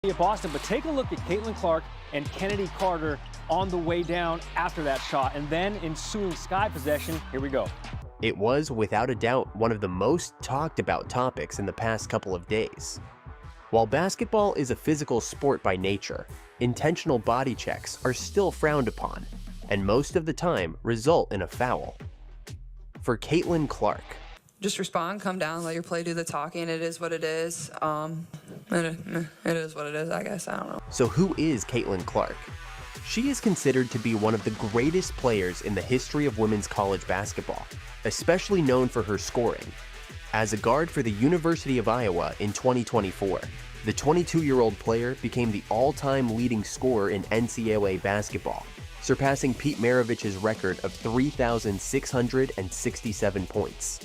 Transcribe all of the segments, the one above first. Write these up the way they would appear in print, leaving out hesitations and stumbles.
At Boston, but take a look at Caitlin Clark and Kennedy Carter on the way down after that shot, and then ensuing sky possession. Here we go. It was, without a doubt, one of the most talked about topics in the past couple of days. While basketball is a physical sport by nature, intentional body checks are still frowned upon, and most of the time result in a foul. For Caitlin Clark, just respond, come down, let your play do the talking. It is what it is. It is what it is, I guess. I don't know. So who is Caitlin Clark? She is considered to be one of the greatest players in the history of women's college basketball, especially known for her scoring. As a guard for the University of Iowa in 2024, the 22-year-old player became the all-time leading scorer in NCAA basketball, surpassing Pete Maravich's record of 3,667 points.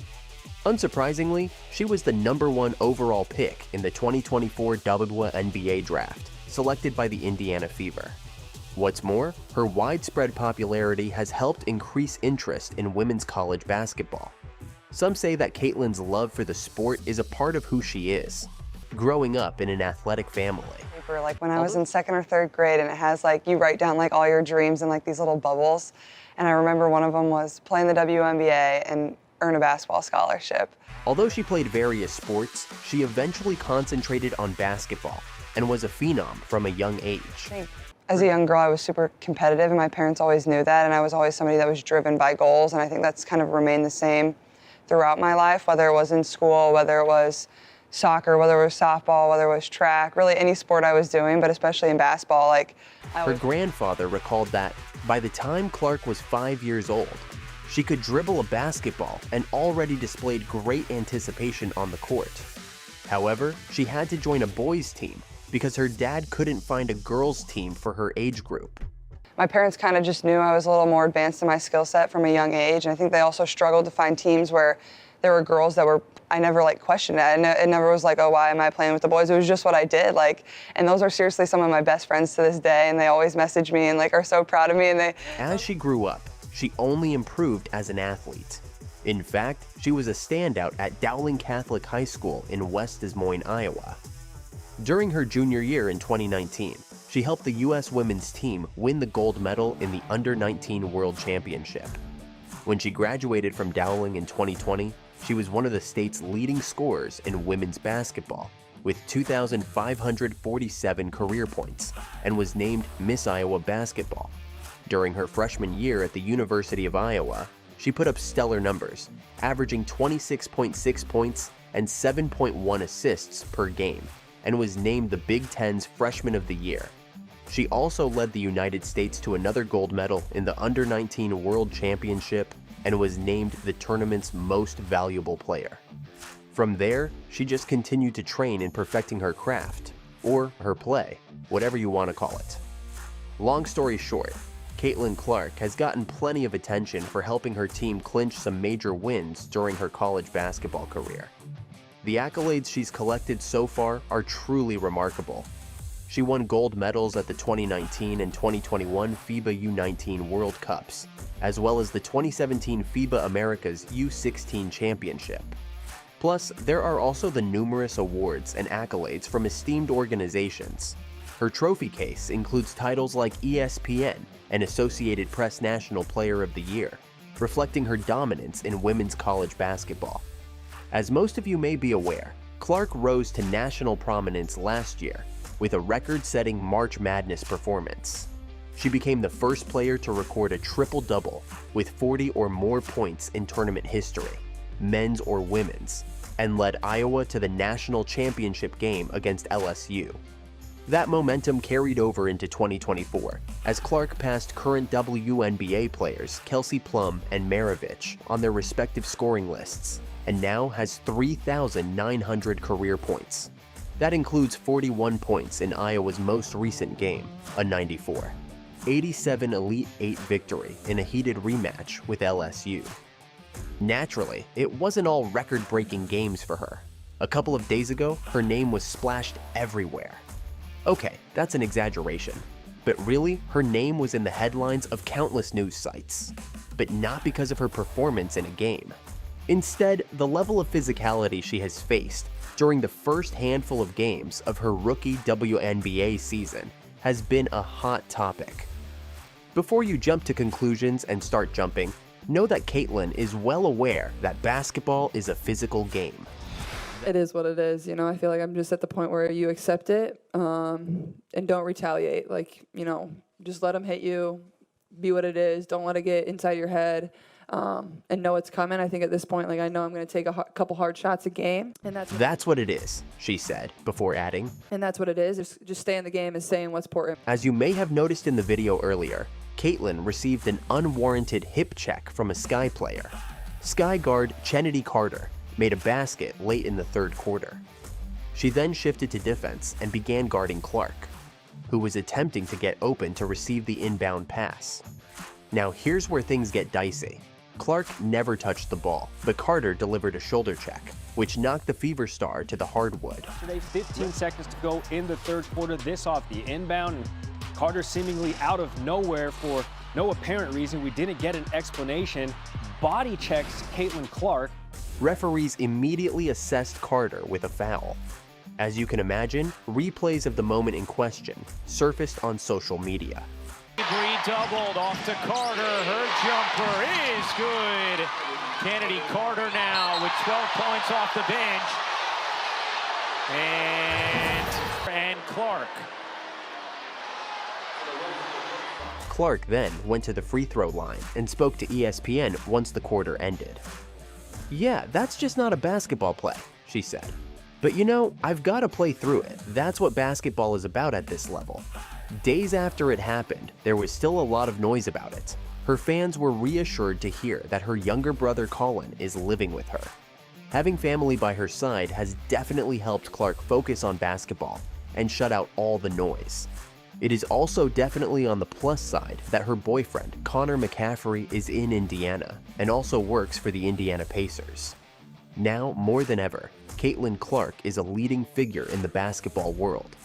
Unsurprisingly, she was the #1 overall pick in the 2024 WNBA draft, selected by the Indiana Fever. What's more, her widespread popularity has helped increase interest in women's college basketball. Some say that Caitlin's love for the sport is a part of who she is, growing up in an athletic family. Like when I was in 2nd or 3rd grade, and it has like, you write down like all your dreams in like these little bubbles. And I remember one of them was playing the WNBA and earn a basketball scholarship. Although she played various sports, she eventually concentrated on basketball and was a phenom from a young age. As a young girl, I was super competitive, and my parents always knew that, and I was always somebody that was driven by goals, and I think that's kind of remained the same throughout my life, whether it was in school, whether it was soccer, whether it was softball, whether it was track, really any sport I was doing, but especially in basketball. Her grandfather recalled that by the time Clark was 5 years old, she could dribble a basketball and already displayed great anticipation on the court. However, she had to join a boys' team because her dad couldn't find a girls' team for her age group. My parents kind of just knew I was a little more advanced in my skill set from a young age, and I think they also struggled to find teams where there were girls that were, I never questioned it. It never was like, oh, why am I playing with the boys? It was just what I did. And those are seriously some of my best friends to this day, and they always message me and are so proud of me. As she grew up, she only improved as an athlete. In fact, she was a standout at Dowling Catholic High School in West Des Moines, Iowa. During her junior year in 2019, she helped the U.S. women's team win the gold medal in the Under-19 World Championship. When she graduated from Dowling in 2020, she was one of the state's leading scorers in women's basketball, with 2,547 career points, and was named Miss Iowa Basketball. During her freshman year at the University of Iowa, she put up stellar numbers, averaging 26.6 points and 7.1 assists per game, and was named the Big Ten's Freshman of the Year. She also led the United States to another gold medal in the Under-19 World Championship and was named the tournament's most valuable player. From there, she just continued to train in perfecting her craft, or her play, whatever you want to call it. Long story short, Caitlin Clark has gotten plenty of attention for helping her team clinch some major wins during her college basketball career. The accolades she's collected so far are truly remarkable. She won gold medals at the 2019 and 2021 FIBA U19 World Cups, as well as the 2017 FIBA Americas U16 Championship. Plus, there are also the numerous awards and accolades from esteemed organizations. Her trophy case includes titles like ESPN and Associated Press National Player of the Year, reflecting her dominance in women's college basketball. As most of you may be aware, Clark rose to national prominence last year with a record-setting March Madness performance. She became the first player to record a triple-double with 40 or more points in tournament history, men's or women's, and led Iowa to the national championship game against LSU. That momentum carried over into 2024, as Clark passed current WNBA players Kelsey Plum and Maravich on their respective scoring lists, and now has 3,900 career points. That includes 41 points in Iowa's most recent game, a 94. 87 Elite 8 victory in a heated rematch with LSU. Naturally, it wasn't all record-breaking games for her. A couple of days ago, her name was splashed everywhere. Okay, that's an exaggeration, but really, her name was in the headlines of countless news sites. But not because of her performance in a game. Instead, the level of physicality she has faced during the first handful of games of her rookie WNBA season has been a hot topic. Before you jump to conclusions and start jumping, know that Caitlin is well aware that basketball is a physical game. It is what it is. You know, I feel like I'm just at the point where you accept it and don't retaliate. Like, you know, just let them hit you, be what it is. Don't let it get inside your head. And know it's coming. I think at this point, like, I know I'm going to take a couple hard shots a game, and That's what it is, she said, before adding. And that's what it is. Just stay in the game and saying what's important. As you may have noticed in the video earlier, Caitlin received an unwarranted hip check from a Sky player. Sky guard Kennedy Carter made a basket late in the third quarter. She then shifted to defense and began guarding Clark, who was attempting to get open to receive the inbound pass. Now here's where things get dicey. Clark never touched the ball, but Carter delivered a shoulder check, which knocked the Fever star to the hardwood. Today, 15 seconds to go in the third quarter. This off the inbound. And Carter seemingly out of nowhere for no apparent reason. We didn't get an explanation. Body checks Caitlin Clark. Referees immediately assessed Carter with a foul. As you can imagine, replays of the moment in question surfaced on social media. Bree doubled off to Carter. Her jumper is good. Kennedy Carter now with 12 points off the bench. And Clark. Clark then went to the free throw line and spoke to ESPN once the quarter ended. "Yeah, that's just not a basketball play," she said. "But you know, I've got to play through it. That's what basketball is about at this level." Days after it happened, there was still a lot of noise about it. Her fans were reassured to hear that her younger brother Colin is living with her. Having family by her side has definitely helped Clark focus on basketball and shut out all the noise. It is also definitely on the plus side that her boyfriend, Connor McCaffrey, is in Indiana and also works for the Indiana Pacers. Now, more than ever, Caitlin Clark is a leading figure in the basketball world.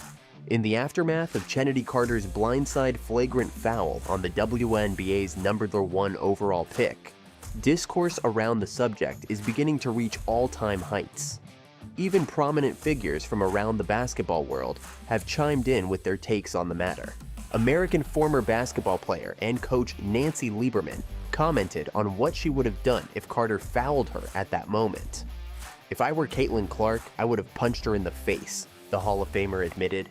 In the aftermath of Kennedy Carter's blindside flagrant foul on the WNBA's #1 overall pick, discourse around the subject is beginning to reach all-time heights. Even prominent figures from around the basketball world have chimed in with their takes on the matter. American former basketball player and coach Nancy Lieberman commented on what she would have done if Carter fouled her at that moment. "If I were Caitlin Clark, I would have punched her in the face," the Hall of Famer admitted.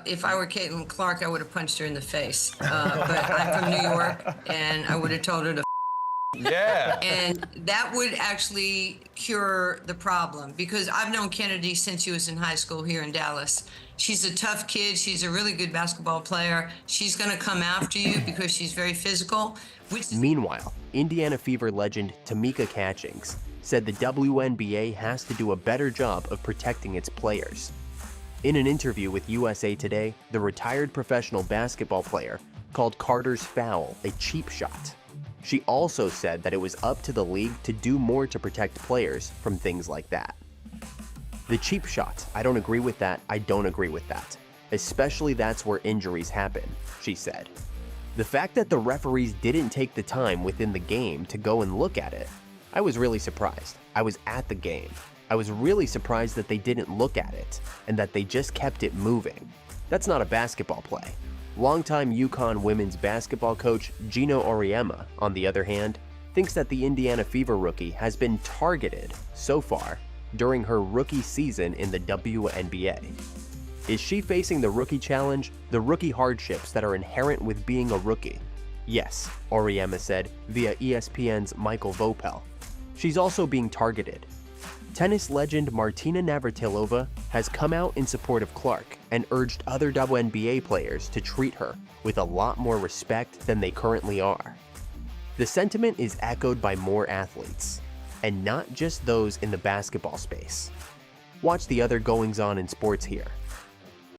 If I were Caitlin Clark, I would have punched her in the face. But I'm from New York, and I would have told her to Yeah. And that would actually cure the problem, because I've known Kennedy since she was in high school here in Dallas. She's a tough kid. She's a really good basketball player. She's going to come after you because she's very physical. Meanwhile, Indiana Fever legend Tamika Catchings said the WNBA has to do a better job of protecting its players. In an interview with USA Today, the retired professional basketball player called Carter's foul a cheap shot. She also said that it was up to the league to do more to protect players from things like that. "The cheap shot, I don't agree with that, I don't agree with that. Especially that's where injuries happen," she said. The fact that the referees didn't take the time within the game to go and look at it, I was really surprised. I was at the game. I was really surprised that they didn't look at it and that they just kept it moving. That's not a basketball play. Longtime UConn women's basketball coach Gino Auriemma, on the other hand, thinks that the Indiana Fever rookie has been targeted so far during her rookie season in the WNBA. Is she facing the rookie challenge, the rookie hardships that are inherent with being a rookie? Yes, Auriemma said via ESPN's Michael Vopel. She's also being targeted. Tennis legend Martina Navratilova has come out in support of Clark and urged other WNBA players to treat her with a lot more respect than they currently are. The sentiment is echoed by more athletes, and not just those in the basketball space. Watch the other goings-on in sports here.